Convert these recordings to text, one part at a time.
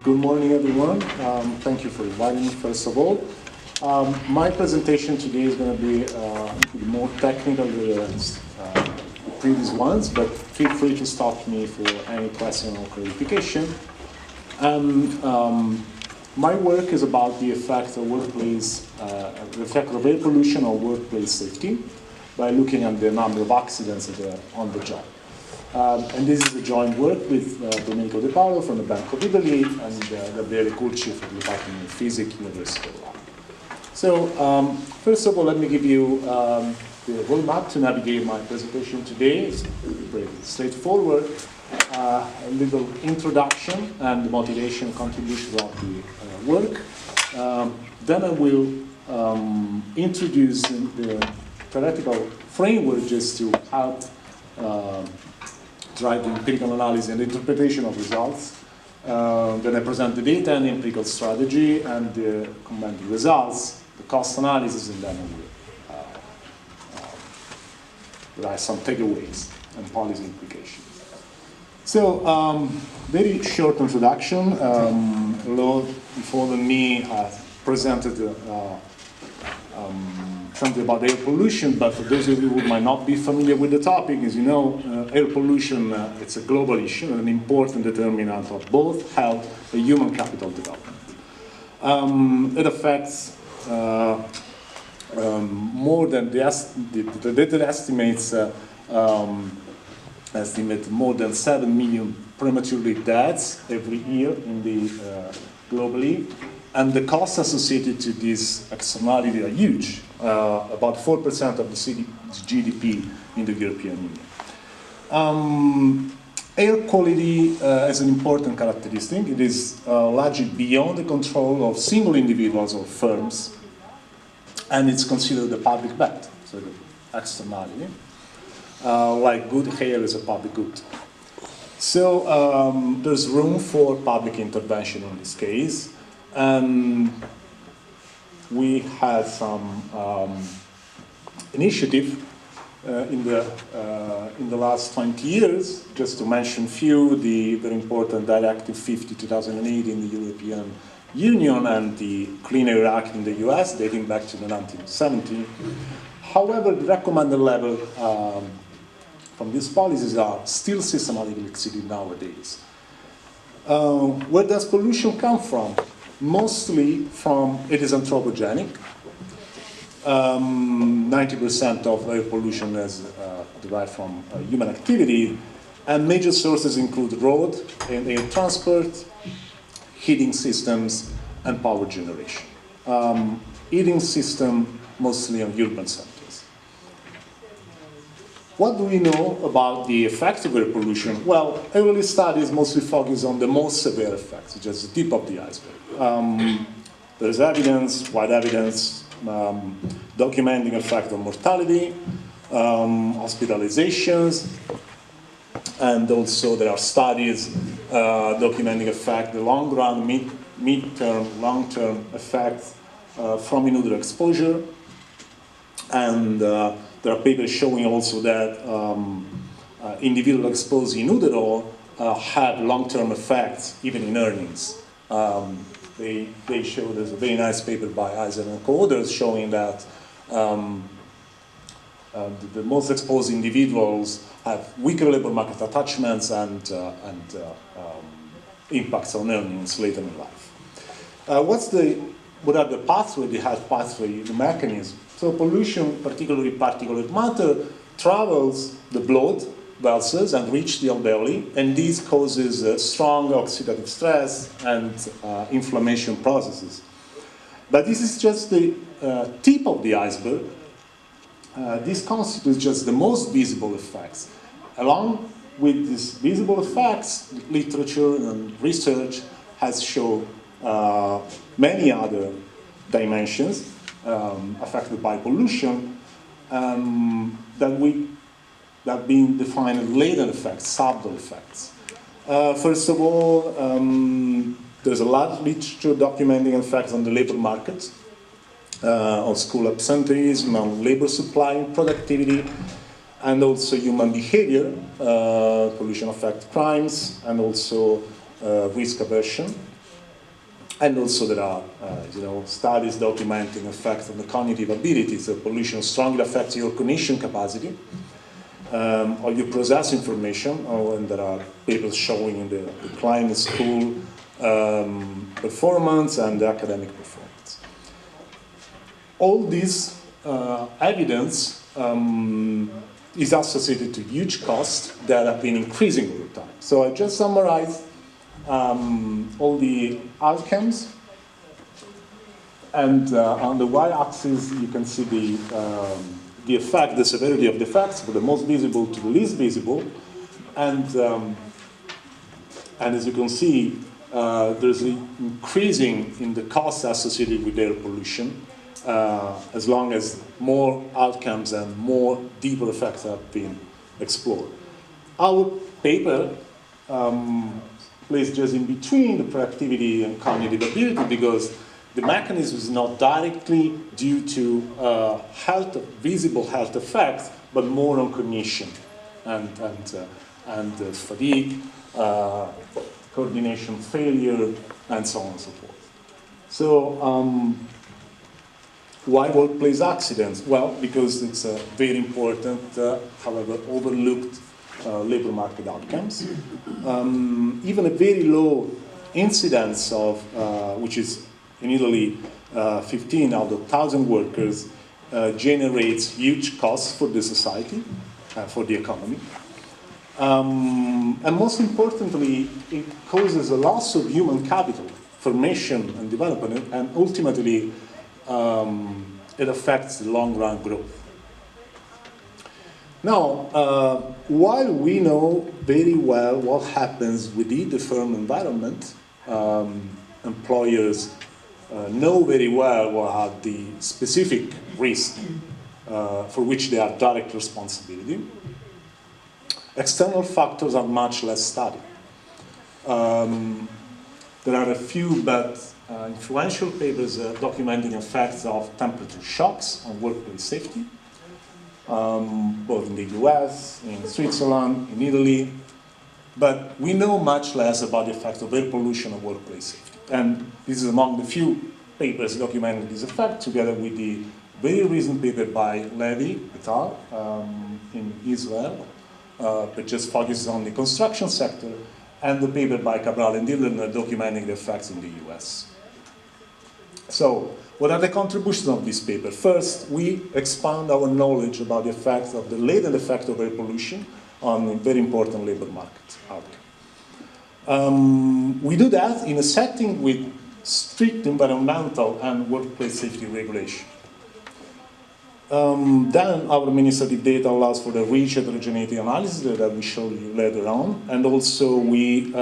Good morning, everyone. Thank you for inviting me, first of all. My presentation today is going to be more technical than the previous ones, but feel free to stop me for any question or clarification. My work is about the effect of workplace, the effect of air pollution on workplace safety by looking at the number of accidents that are on the job. And this is a joint work with Domenico De Paolo from the Bank of Italy and Gabriele Curci from the Department of Physics, University of Rome. So, first of all, let me give you the roadmap to navigate my presentation today. It's pretty straightforward. A little introduction and the motivation contribution of the work. Then I will introduce the theoretical framework just to help drive the empirical analysis and interpretation of results. Then I present the data and the empirical strategy and comment the results, the cost analysis, and then I will write some takeaways and policy implications. So, very short introduction. Lord before me has presented something about air pollution, but for those of you who might not be familiar with the topic, as you know, air pollution, it's a global issue, an important determinant of both health and human capital development. It affects more than the data estimates estimate more than 7 million prematurely deaths every year in the globally, and the costs associated to this externality are huge, about 4% of the GDP in the European Union. Air quality is an important characteristic. It is largely beyond the control of single individuals or firms, and it's considered a public bad, so the externality. Like good air is a public good. So there's room for public intervention in this case. And we had some initiative in the last 20 years, just to mention few, the very important Directive 50/2008 in the European Union and the Clean Air Act in the US, dating back to the 1970s. However, the recommended level from these policies are still systematically exceeded nowadays. Where does pollution come from? Mostly from, it is anthropogenic. 90% of air pollution is derived from human activity, and major sources include road and air transport, heating systems, and power generation. Heating system mostly on urban centers. What do we know about the effects of air pollution? Well, early studies mostly focus on the most severe effects, just the tip of the iceberg. There's evidence, wide evidence, documenting effect on mortality, hospitalizations, and also there are studies documenting effect, the long-run, mid-term, long-term effects from indoor exposure, and there are papers showing also that individuals exposed in utero have long-term effects, even in earnings. They show, there's a very nice paper by Eisen and co-authors showing that the most exposed individuals have weaker labor market attachments and impacts on earnings later in life. What are the pathway, the health pathway, the mechanism? So pollution, particularly particulate matter, travels the blood vessels and reach the alveoli, and this causes strong oxidative stress and inflammation processes. But this is just the tip of the iceberg. This constitutes just the most visible effects. Along with these visible effects, literature and research has shown many other dimensions affected by pollution that have been defined as latent effects, subtle effects. First of all, there's a lot of literature documenting effects on the labor market, on school absenteeism, on labor supply and productivity, and also human behavior. Pollution affects crimes and also risk aversion. And also there are, studies documenting effects on the cognitive abilities. So pollution strongly affects your cognition capacity, or you process information, and there are papers showing the decline in school performance and the academic performance. All this evidence is associated to huge costs that have been increasing over time. So I just summarized all the outcomes, and on the y-axis you can see the effect, the severity of the effects, from the most visible to the least visible, and as you can see, there's an increasing in the costs associated with air pollution, as long as more outcomes and more deeper effects have been explored. Our paper placed just in between the productivity and cognitive ability, because the mechanism is not directly due to visible health effects, but more on cognition and fatigue, coordination failure, and so on and so forth. So why workplace accidents? Well, because it's a very important, however overlooked labor market outcomes. Even a very low incidence of, which is in Italy 15 out of 1,000 workers, generates huge costs for the society, for the economy. And most importantly, it causes a loss of human capital, formation and development, and ultimately it affects the long-run growth. Now, while we know very well what happens within the firm environment, employers know very well what are the specific risks for which they are direct responsibility. External factors are much less studied. There are a few but influential papers documenting effects of temperature shocks on workplace safety, both in the US, in Switzerland, in Italy, but we know much less about the effects of air pollution on workplace safety. And this is among the few papers documenting this effect, together with the very recent paper by Levy et al. In Israel, that just focuses on the construction sector, and the paper by Cabral and Dillon documenting the effects in the US. So, what are the contributions of this paper? First, we expand our knowledge about the effects of the latent effect of air pollution on a very important labor market outcome. We do that in a setting with strict environmental and workplace safety regulation. Then our administrative data allows for the rich heterogeneity analysis that I will show you later on, and also we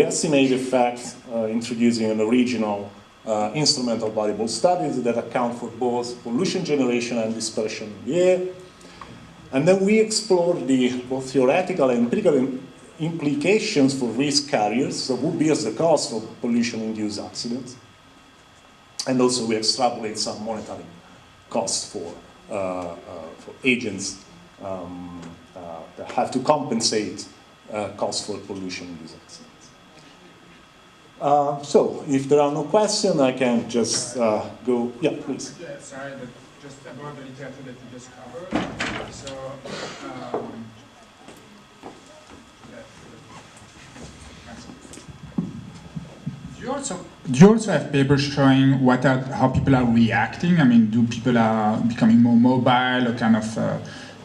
estimate effects introducing an original instrumental variable studies that account for both pollution generation and dispersion in the air. And then we explore the both theoretical and empirical implications for risk carriers, so who bears the cost of pollution-induced accidents. And also we extrapolate some monetary costs for agents that have to compensate costs for pollution-induced accidents. So, if there are no questions, I can just go. Yeah, please. Yeah, sorry, but just about the literature that you just covered. So, do you also have papers showing how people are reacting? I mean, do people are becoming more mobile, or kind of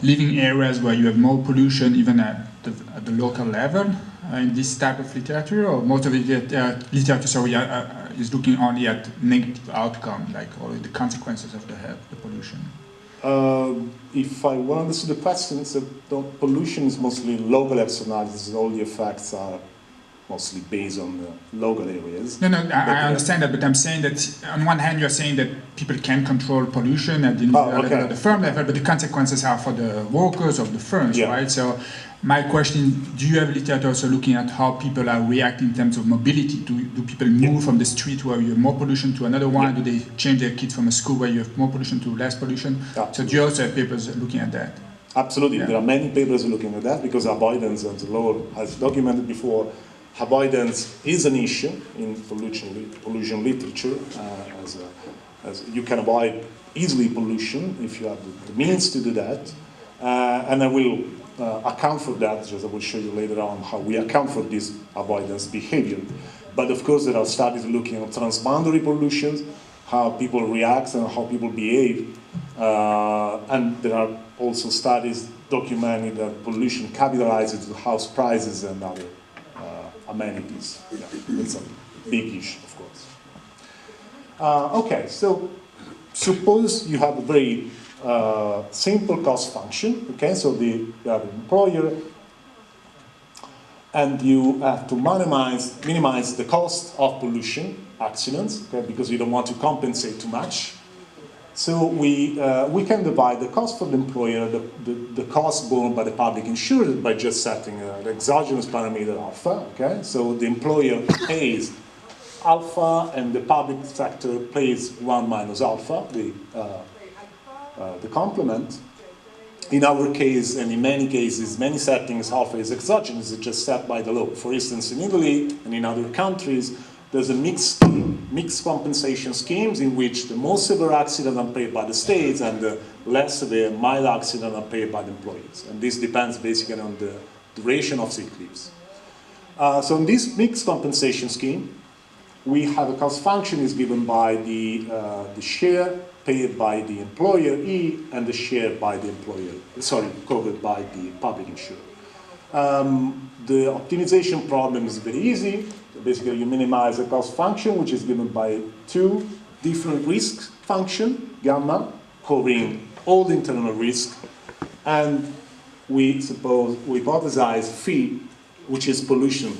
living areas where you have more pollution, even at the local level? In this type of literature, or most of the literature is looking only at negative outcome, like all the consequences of the pollution? If I well understood the question, pollution is mostly local externalities. All the effects are mostly based on the local areas. No, I understand that, but I'm saying that on one hand you're saying that people can control pollution at the level of the firm level, but the consequences are for the workers of the firms, right? So my question, do you have literature also looking at how people are reacting in terms of mobility? Do people move from the street where you have more pollution to another one? Do they change their kids from a school where you have more pollution to less pollution? Absolutely. So do you also have papers looking at that? Absolutely, there are many papers looking at that, because avoidance and law, as documented before, avoidance is an issue in pollution literature, as you can avoid easily pollution if you have the means to do that. And I will account for that, just I will show you later on how we account for this avoidance behavior. But of course there are studies looking at transboundary pollutions, how people react and how people behave. And there are also studies documenting that pollution capitalizes to house prices and other amenities. Yeah, it's a big issue, of course. Okay, so suppose you have a very simple cost function. Okay, so you have an employer, and you have to minimize the cost of pollution accidents, okay, because you don't want to compensate too much. So we can divide the cost for the employer, the cost borne by the public insurer, by just setting an exogenous parameter alpha. Okay, so the employer pays alpha, and the public sector pays 1 minus alpha, the complement. In our case, and in many cases, many settings, alpha is exogenous, it's just set by the law. For instance, in Italy and in other countries, there's a mixed compensation schemes in which the most severe accidents are paid by the states and the less severe, mild accidents are paid by the employees. And this depends basically on the duration of sick leaves. So in this mixed compensation scheme, we have a cost function is given by the share paid by the employer E and the share by the employer, covered by the public insurer. The optimization problem is very easy. Basically, you minimize the cost function, which is given by 2 different risk functions, gamma, covering all the internal risk, and we hypothesize phi, which is pollution,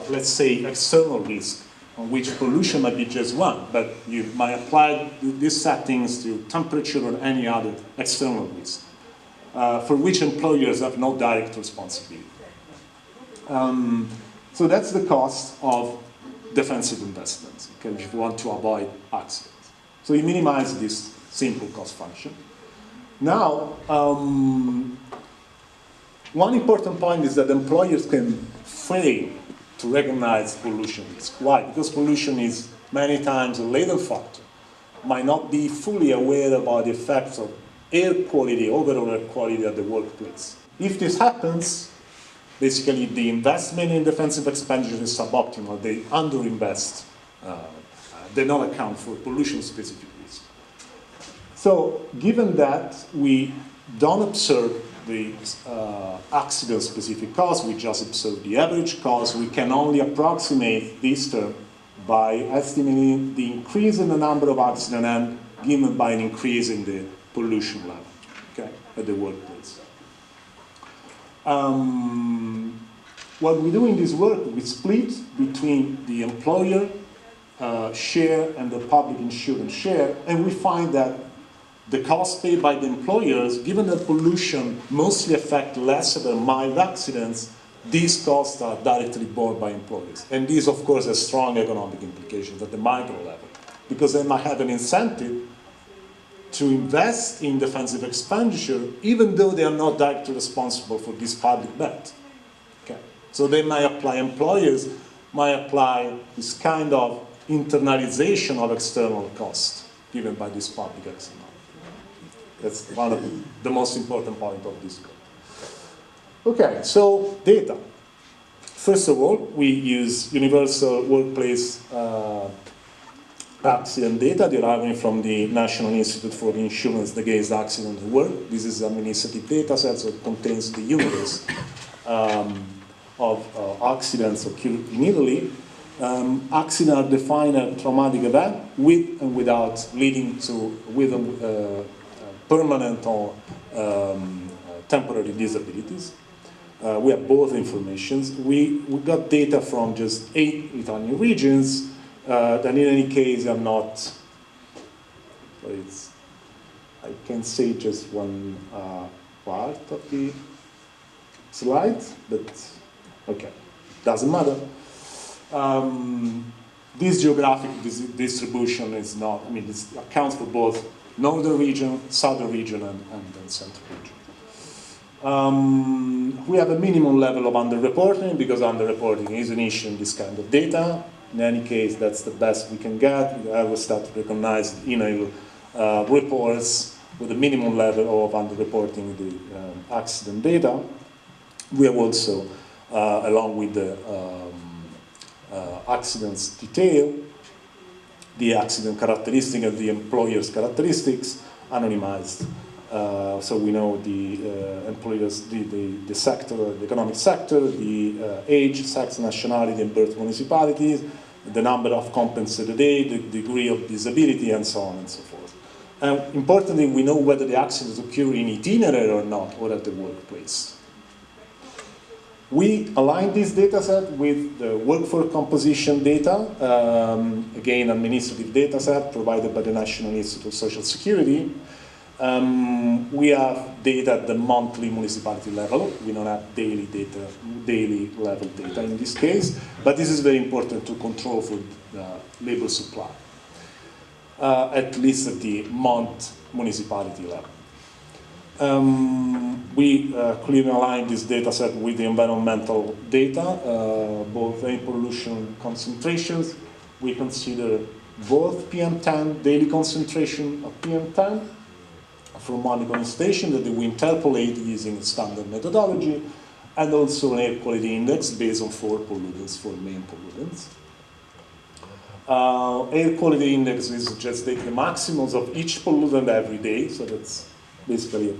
let's say external risk, on which pollution might be just one, but you might apply these settings to temperature or any other external risk, for which employers have no direct responsibility. So that's the cost of defensive investments, okay, if you want to avoid accidents. So you minimize this simple cost function. Now, one important point is that employers can fail to recognize pollution risk. Why? Because pollution is many times a latent factor, might not be fully aware about the effects of air quality, overall air quality at the workplace. If this happens, basically the investment in defensive expenditure is suboptimal, they underinvest, they don't account for pollution-specific risk. So given that we don't observe the accident-specific cost, we just observe the average cost, we can only approximate this term by estimating the increase in the number of accidents and given by an increase in the pollution level, okay, at the workplace. What we do in this work, we split between the employer share and the public insurance share, and we find that the cost paid by the employers, given that pollution mostly affects less severe mild accidents, these costs are directly borne by employers. And this, of course, has strong economic implications at the micro level, because they might have an incentive to invest in defensive expenditure, even though they are not directly responsible for this public bet. Okay. So they might apply, employers might apply this kind of internalization of external costs given by this public external. That's one of the most important points of this code. Okay, so data. First of all, we use universal workplace accident data deriving from the National Institute for Insurance Against Accident at Work. This is an administrative data set, so it contains the universe of accidents occurred in Italy. Accidents are defined as traumatic event with and without leading to permanent or temporary disabilities. We have both informations. We got data from just 8 Italian regions that in any case are not, so I can say just one part of the slide, but okay, doesn't matter. This geographic distribution is not, I mean, it accounts for both northern region, southern region, and central region. We have a minimum level of underreporting, because underreporting is an issue in this kind of data. In any case, that's the best we can get. We will start to recognize email reports with a minimum level of underreporting the accident data. We have also, along with the accidents detail, the accident characteristic and the employer's characteristics, anonymized. So we know the employers, the sector, the economic sector, the age, sex, nationality, and birth municipalities, the number of compensated days, the degree of disability, and so on and so forth. And importantly, we know whether the accidents occur in itinerary or not, or at the workplace. We align this data set with the workforce composition data, again, administrative data set provided by the National Institute of Social Security. We have data at the monthly municipality level. We don't have daily data, daily level data in this case, but this is very important to control for the labor supply, at least at the month municipality level. We clearly align this data set with the environmental data, both air pollution concentrations. We consider both PM10, daily concentration of PM10 from monitoring station that we interpolate using standard methodology, and also an air quality index based on 4 pollutants, 4 main pollutants. Air quality index is just take the maximums of each pollutant every day, so that's basically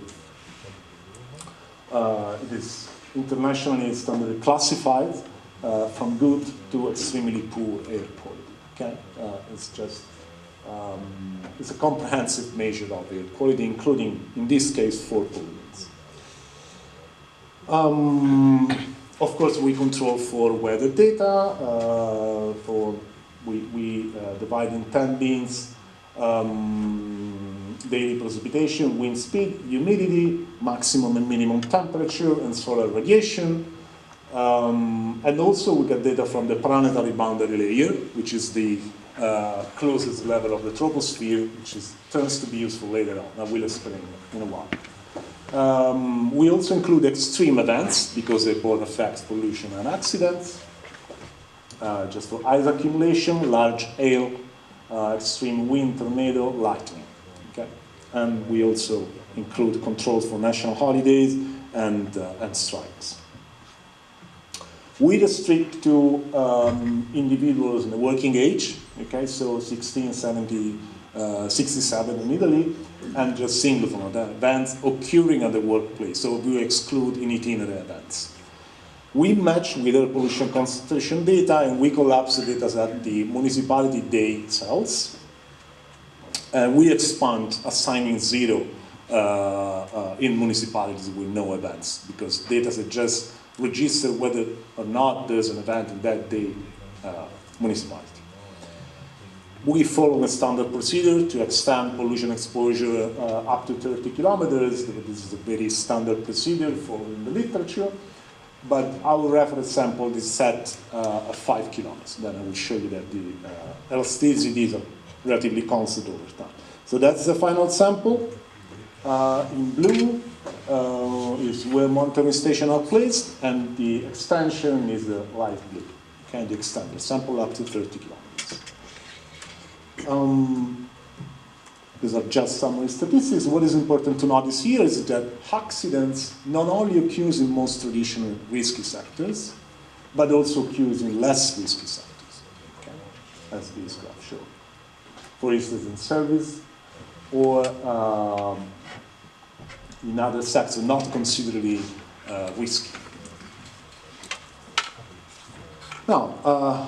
it is internationally standardly classified from good to extremely poor air quality. Okay, it's just it's a comprehensive measure of air quality, including in this case 4 pollutants. Of course, we control for weather data. We divide in 10 bins. Daily precipitation, wind speed, humidity, maximum and minimum temperature, and solar radiation. And also we get data from the planetary boundary layer, which is the closest level of the troposphere, which turns to be useful later on. I will explain in a while. We also include extreme events, because they both affect pollution and accidents. Just for ice accumulation, large hail, extreme wind, tornado, lightning. Okay? And we also include controls for national holidays and strikes. We restrict to individuals in the working age, okay, so 16, 70, 67 in Italy, and just single events occurring at the workplace, so we exclude in itinerary events. We match with air pollution concentration data, and we collapse the data at the municipality day cells. And we expand assigning 0 in municipalities with no events, because data set just register whether or not there's an event in that day municipality. We follow a standard procedure to extend pollution exposure up to 30 kilometers. This is a very standard procedure in the literature. But our reference sample is set at 5 kilometers. Then I will show you that the elasticities are relatively constant over time. So that's the final sample. In blue is where monitoring stations are placed, and the extension is the light blue. Okay, the extended sample up to 30 kilometers. These are just summary statistics. What is important to notice here is that accidents not only occur in most traditional risky sectors, but also occur in less risky sectors, okay? As this graph shows. For instance, in service, or in other sectors not considerably risky. Now,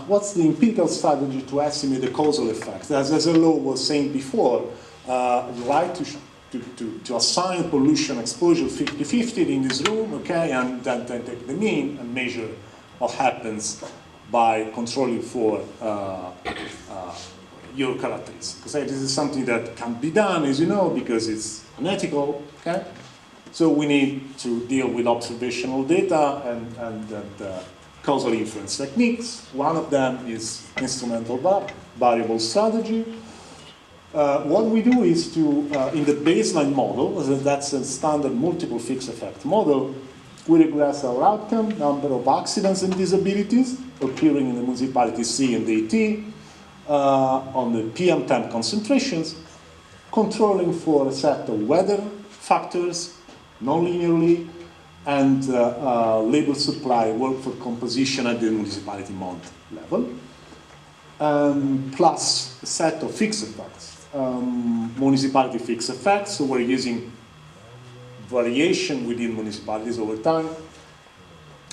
what's the empirical strategy to estimate the causal effects? As Law was saying before, we like to assign pollution exposure 50-50 in this room, okay, and then take the mean and measure what happens by controlling for your characteristics. Okay? This is something that can be done, as you know, because it's unethical, okay? So we need to deal with observational data and causal inference techniques. One of them is instrumental variable strategy. What we do is to, in the baseline model, that's a standard multiple fixed effect model, we regress our outcome, number of accidents and disabilities occurring in the municipality C and AT, on the PM time concentrations, controlling for a set of weather factors, non-linearly, and labor supply, workforce composition at the municipality month level, plus a set of fixed effects, municipality fixed effects, so we're using variation within municipalities over time,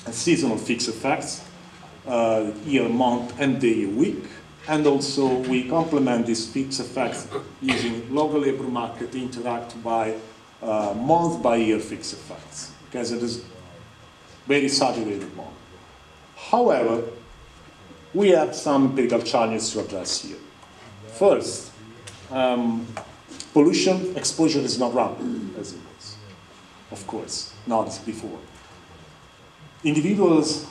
and seasonal fixed effects, year, month, and day, week, and also we complement these fixed effects using local labor market interact by month by year fixed effects, because it is very saturated model. However, we have some empirical challenges to address here. First, pollution exposure is not random, as it was, of course, not as before. Individuals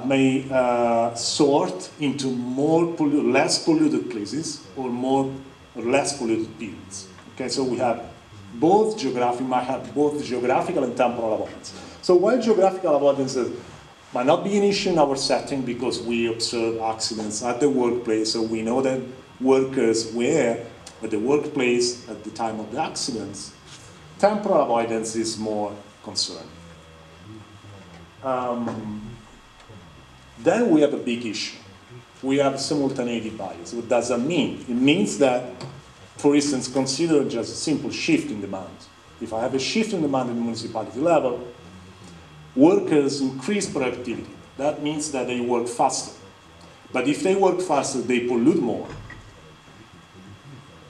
may sort into less polluted places or more or less polluted periods. Okay, so we have both geographical and temporal avoidance. So while geographical avoidance might not be an issue in our setting because we observe accidents at the workplace, so we know that workers were at the workplace at the time of the accidents, temporal avoidance is more concerning. Then we have a big issue. We have simultaneity bias. What does that mean? It means that, for instance, consider just a simple shift in demand. If I have a shift in demand at the municipality level, workers increase productivity. That means that they work faster. But if they work faster, they pollute more.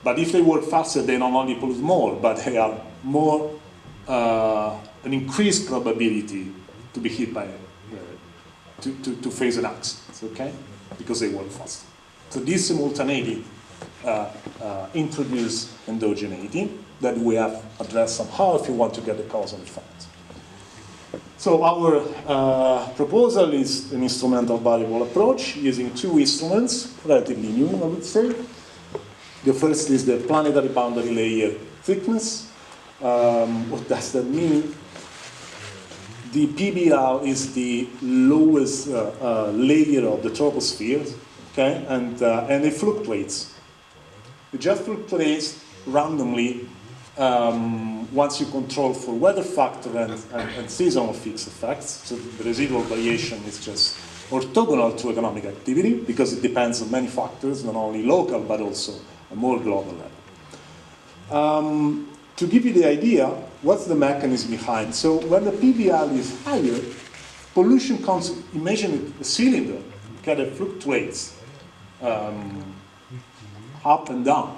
But if they work faster, they not only pollute more, but they are more, an increased probability to be hit by, to face an accident, okay? Because they work faster. So this simultaneity introduce endogeneity that we have addressed somehow if you want to get the causal effect. So our proposal is an instrumental variable approach using two instruments, relatively new, I would say. The first is the planetary boundary layer thickness. What does that mean? The PBR is the lowest layer of the troposphere, okay, and it fluctuates. It just fluctuates randomly once you control for weather factor and seasonal fixed effects. So the residual variation is just orthogonal to economic activity because it depends on many factors, not only local but also a more global level. To give you the idea, what's the mechanism behind? So when the PBR is higher, pollution comes, imagine a cylinder, okay, that fluctuates up and down.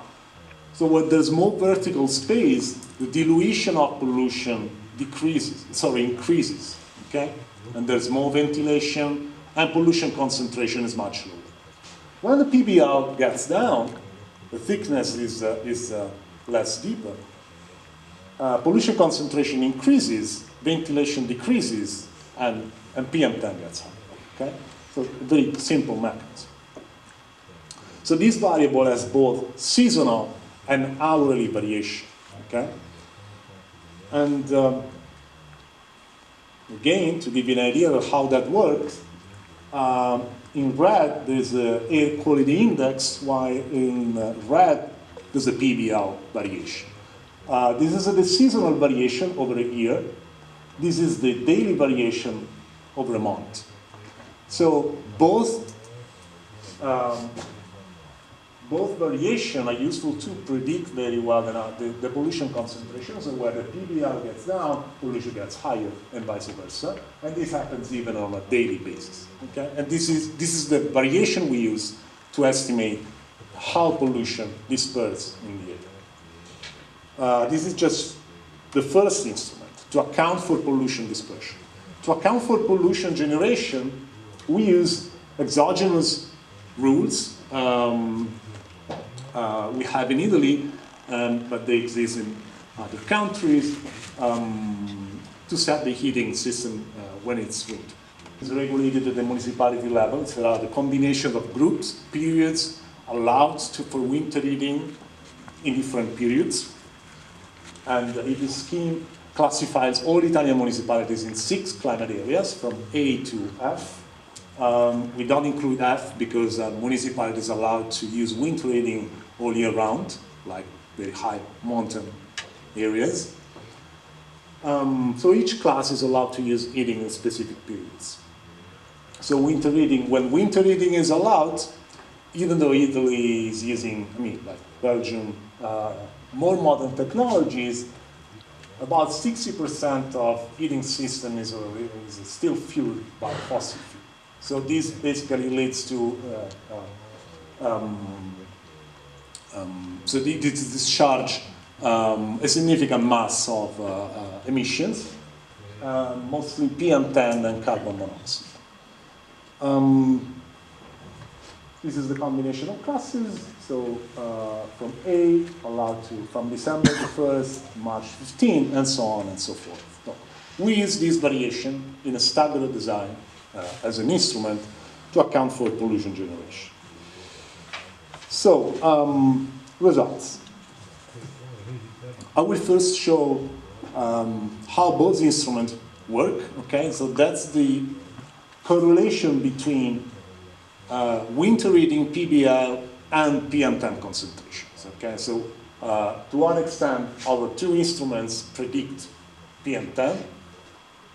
So when there's more vertical space, the dilution of pollution increases, okay? And there's more ventilation and pollution concentration is much lower. When the PBR gets down, the thickness is less deeper. Pollution concentration increases, ventilation decreases, and PM10 gets higher, okay? So a very simple mechanism. So this variable has both seasonal and hourly variation, okay? And again, to give you an idea of how that works, in red there's an air quality index, while in red there's a PBR variation. This is the seasonal variation over a year. This is the daily variation over a month. So both variations are useful to predict very well the pollution concentrations, and where the PBR gets down, pollution gets higher, and vice versa. And this happens even on a daily basis. Okay? And this is the variation we use to estimate how pollution disperses in the air. This is just the first instrument to account for pollution dispersion. To account for pollution generation, we use exogenous rules. We have in Italy, but they exist in other countries, to set the heating system when it's winter. It's regulated at the municipality level. There are the combination of groups, periods allowed for winter heating, in different periods. And this scheme classifies all Italian municipalities in 6 climate areas, from A to F. We don't include F because municipalities are allowed to use winter heating all year round, like very high mountain areas. So each class is allowed to use heating in specific periods. So winter heating, when winter heating is allowed, even though Italy is using, like Belgium, more modern technologies, about 60% of heating system is still fueled by fossil fuel. So this basically leads to this discharge a significant mass of emissions, mostly PM10 and carbon monoxide. This is the combination of classes. So from A allowed to from December the 1st, March 15, and so on and so forth. So we use this variation in a staggered design as an instrument to account for pollution generation. So results. I will first show how both instruments work. Okay, so that's the correlation between winter reading PBL and PM10 concentrations. Okay, so to what extent our 2 instruments predict PM10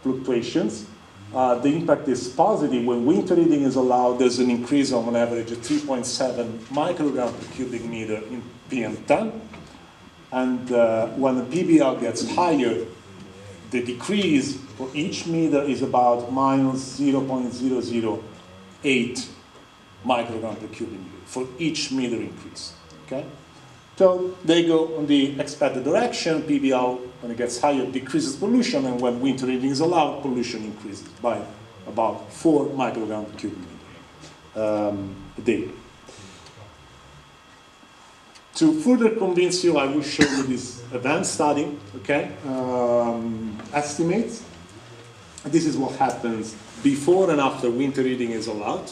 fluctuations. The impact is positive. When winter reading is allowed, there's an increase of an average of 3.7 microgram per cubic meter in PM10. And when the PBL gets higher, the decrease for each meter is about minus 0.008 microgram per cubic meter for each meter increase. Okay? So they go in the expected direction. PBL, when it gets higher, decreases pollution, and when winter reading is allowed, pollution increases by about 4 microgram per cubic meter a day. To further convince you, I will show you this event study, okay? Estimates. This is what happens before and after winter reading is allowed.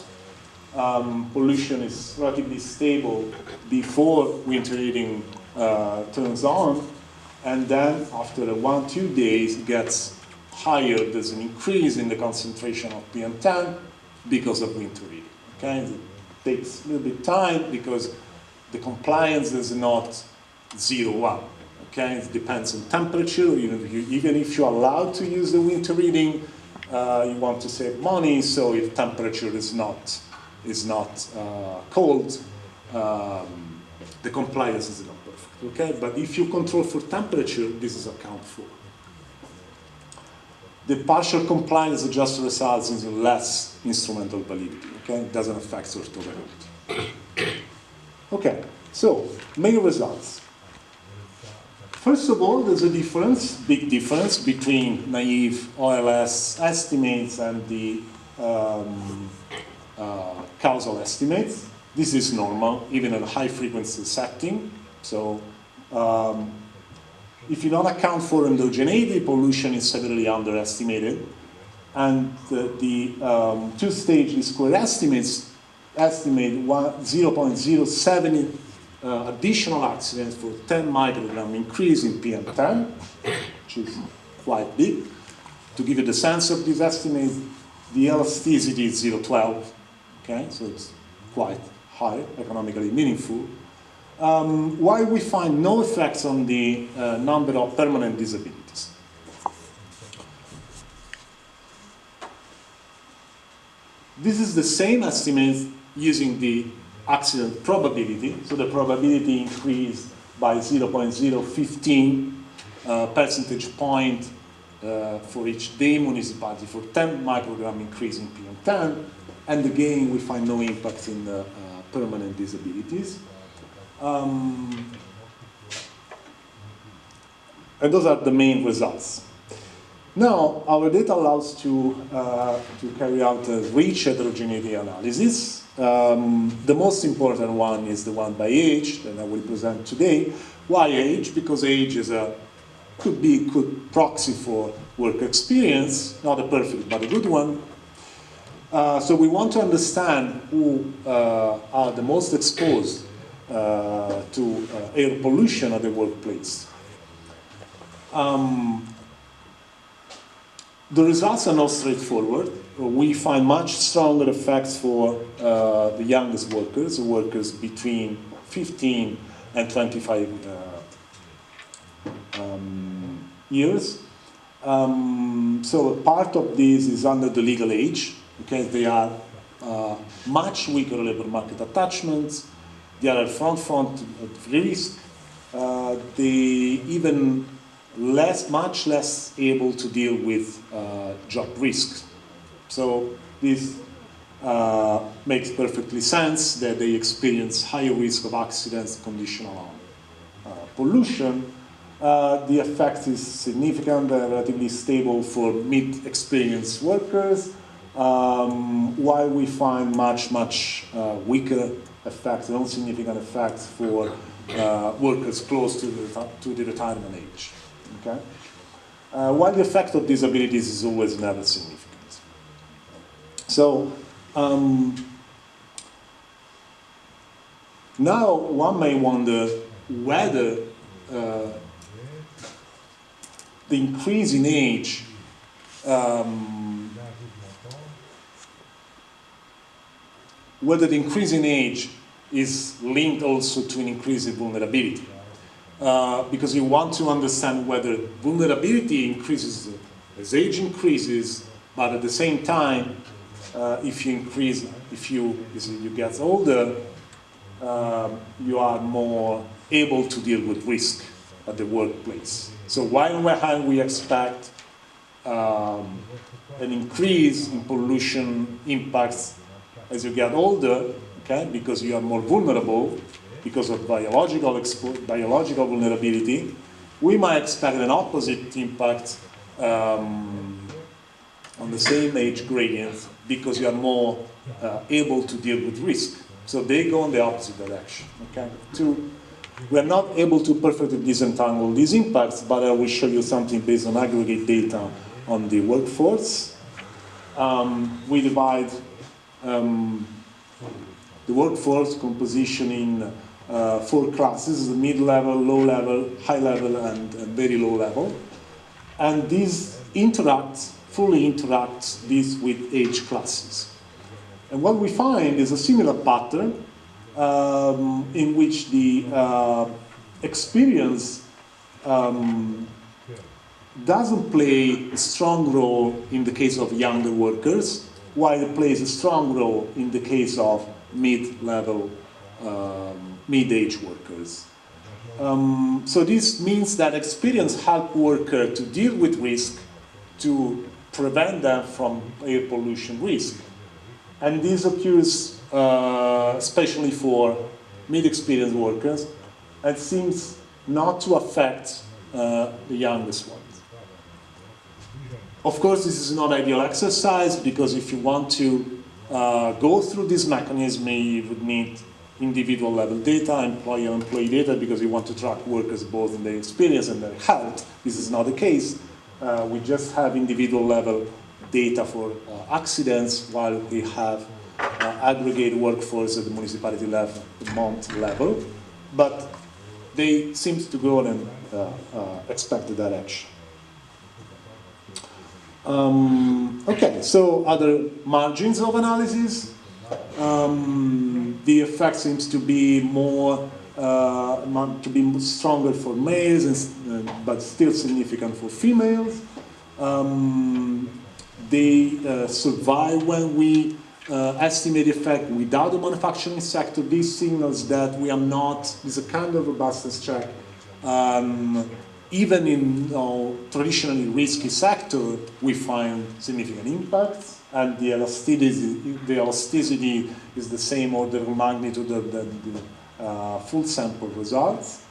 Pollution is relatively stable before winter reading turns on, and then after 1-2 days it gets higher. There's an increase in the concentration of PM10 because of winter reading. Okay, it takes a little bit of time because the compliance is not 0-1. Okay, it depends on temperature. Even if you're allowed to use the winter reading, you want to save money. So if temperature is not cold, the compliance is not perfect. Okay, but if you control for temperature, this is accounted for. The partial compliance just results in less instrumental validity. Okay, it doesn't affect sort of validity. Okay, so main results. First of all, there's a difference, big difference between naive OLS estimates and the causal estimates. This is normal, even at a high frequency setting. So if you don't account for endogeneity, pollution is severely underestimated. And the two-stage square estimates estimate 0.07 additional accidents for 10 microgram increase in PM10, which is quite big. To give you the sense of this estimate, the elasticity is 0.12, okay, so it's quite high, economically meaningful. Why we find no effects on the number of permanent disabilities? This is the same estimate using the accident probability. So the probability increased by 0.015 percentage point for each day municipality for 10 microgram increase in PM10. And again, we find no impact in the permanent disabilities. And those are the main results. Now, our data allows to carry out a rich heterogeneity analysis. The most important one is the one by age that I will present today. Why age? Because age is could be a good proxy for work experience, not a perfect but a good one. So we want to understand who are the most exposed to air pollution at the workplace. The results are not straightforward. We find much stronger effects for the youngest workers between 15 and 25 years. So part of this is under the legal age, because they are much weaker labor market attachments, they are front risk, they even much less able to deal with job risks. So this makes perfectly sense that they experience higher risk of accidents conditional on pollution. The effect is significant and relatively stable for mid-experienced workers, while we find much weaker effects, non-significant effects for workers close to the retirement age. Okay? While the effect of disabilities is always never significant. So now one may wonder whether the increase in age is linked also to an increase in vulnerability. Because you want to understand whether vulnerability increases as age increases, but at the same time, if you get older, you are more able to deal with risk at the workplace. So while on one hand we expect an increase in pollution impacts as you get older, okay, because you are more vulnerable because of biological vulnerability, we might expect an opposite impact on the same age gradient because you are more able to deal with risk. So they go in the opposite direction. Okay? We are not able to perfectly disentangle these impacts, but I will show you something based on aggregate data on the workforce. We divide the workforce composition in 4 classes: the mid-level, low-level, high-level, and very low-level. And these fully interact this with age classes. And what we find is a similar pattern in which the experience doesn't play a strong role in the case of younger workers, while it plays a strong role in the case of mid-level, mid-age workers. So this means that experience helps workers to deal with risk, to prevent them from air pollution risk. And this occurs especially for mid-experienced workers, and seems not to affect the youngest ones. Of course, this is not ideal exercise, because if you want to go through this mechanism, you would need individual level data, employee data, because you want to track workers both in their experience and their health. This is not the case. We just have individual level data for accidents, while we have aggregate workforce at the municipality level, the month level. But they seem to go in expected direction. Okay, so other margins of analysis. The effect seems to be stronger for males, but still significant for females. They survive when we estimate the effect without the manufacturing sector. This signals that we are not, this is a kind of robustness check. Even in traditionally risky sector, we find significant impacts, and the elasticity is the same order of magnitude of the full sample results.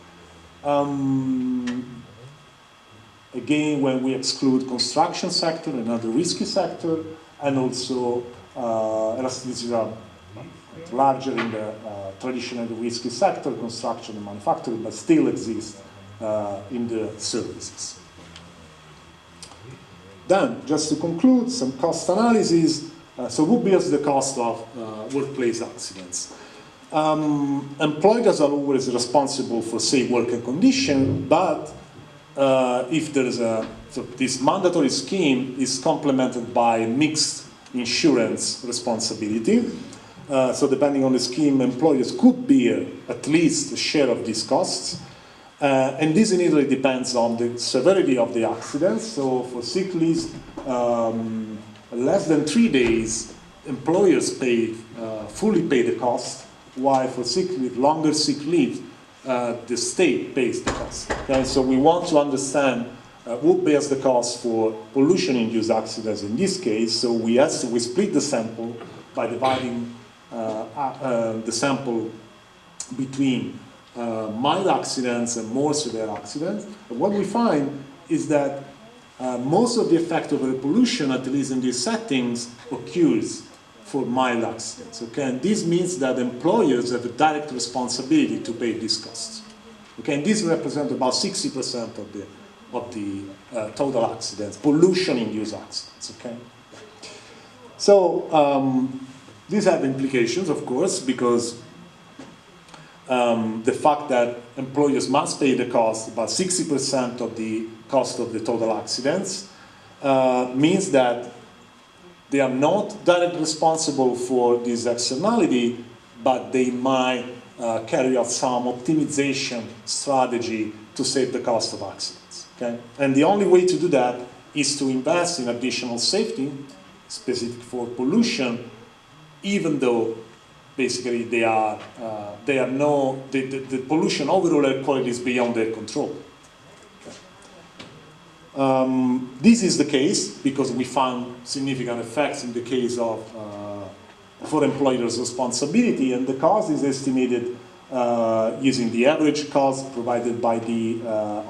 Again, when we exclude construction sector, another risky sector, and also elasticities are larger in the traditionally risky sector, construction and manufacturing, but still exist in the services. Then, just to conclude, some cost analysis. So who bears the cost of workplace accidents? Employers are always responsible for safe working conditions, but if there is so this mandatory scheme is complemented by mixed insurance responsibility. So depending on the scheme, employers could bear at least a share of these costs. And this in Italy depends on the severity of the accident. So for sick leave, less than 3 days, employers fully pay the cost, while for sick leave, longer sick leave, the state pays the cost. Okay? So we want to understand who bears the cost for pollution-induced accidents in this case. So we split the sample by dividing the sample between mild accidents and more severe accidents. And what we find is that most of the effect of air pollution, at least in these settings, occurs for mild accidents. Okay? And this means that employers have a direct responsibility to pay these costs. Okay? And this represents about 60% of the total accidents, pollution-induced accidents. Okay? So these have implications, of course, because the fact that employers must pay the cost, about 60% of the cost of the total accidents, means that they are not directly responsible for this externality, but they might carry out some optimization strategy to save the cost of accidents. Okay? And the only way to do that is to invest in additional safety, specific for pollution, even though basically the pollution overall air quality is beyond their control. Okay. This is the case because we found significant effects in the case of for employers' responsibility, and the cost is estimated using the average cost provided by the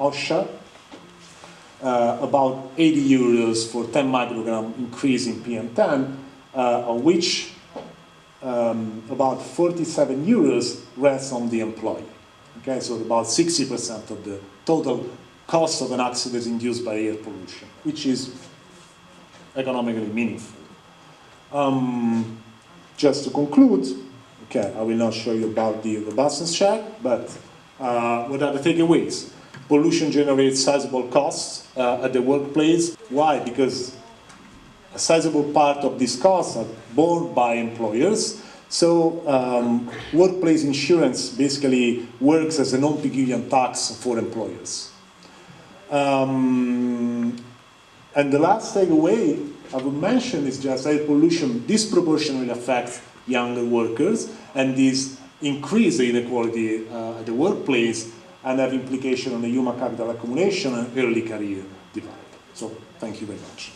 OSHA, about 80 euros for 10 microgram increase in PM10, of which about 47 euros rests on the employer. Okay, so about 60% of the total cost of an accident induced by air pollution, which is economically meaningful. Just to conclude, okay, I will not show you about the robustness check, but what are the takeaways? Pollution generates sizable costs at the workplace. Why? Because a sizable part of these costs are borne by employers. So workplace insurance basically works as a non-pecuniary tax for employers. And the last takeaway I would mention is just air pollution disproportionately affects younger workers, and this increase the inequality at the workplace and have implication on the human capital accumulation and early career development. So thank you very much.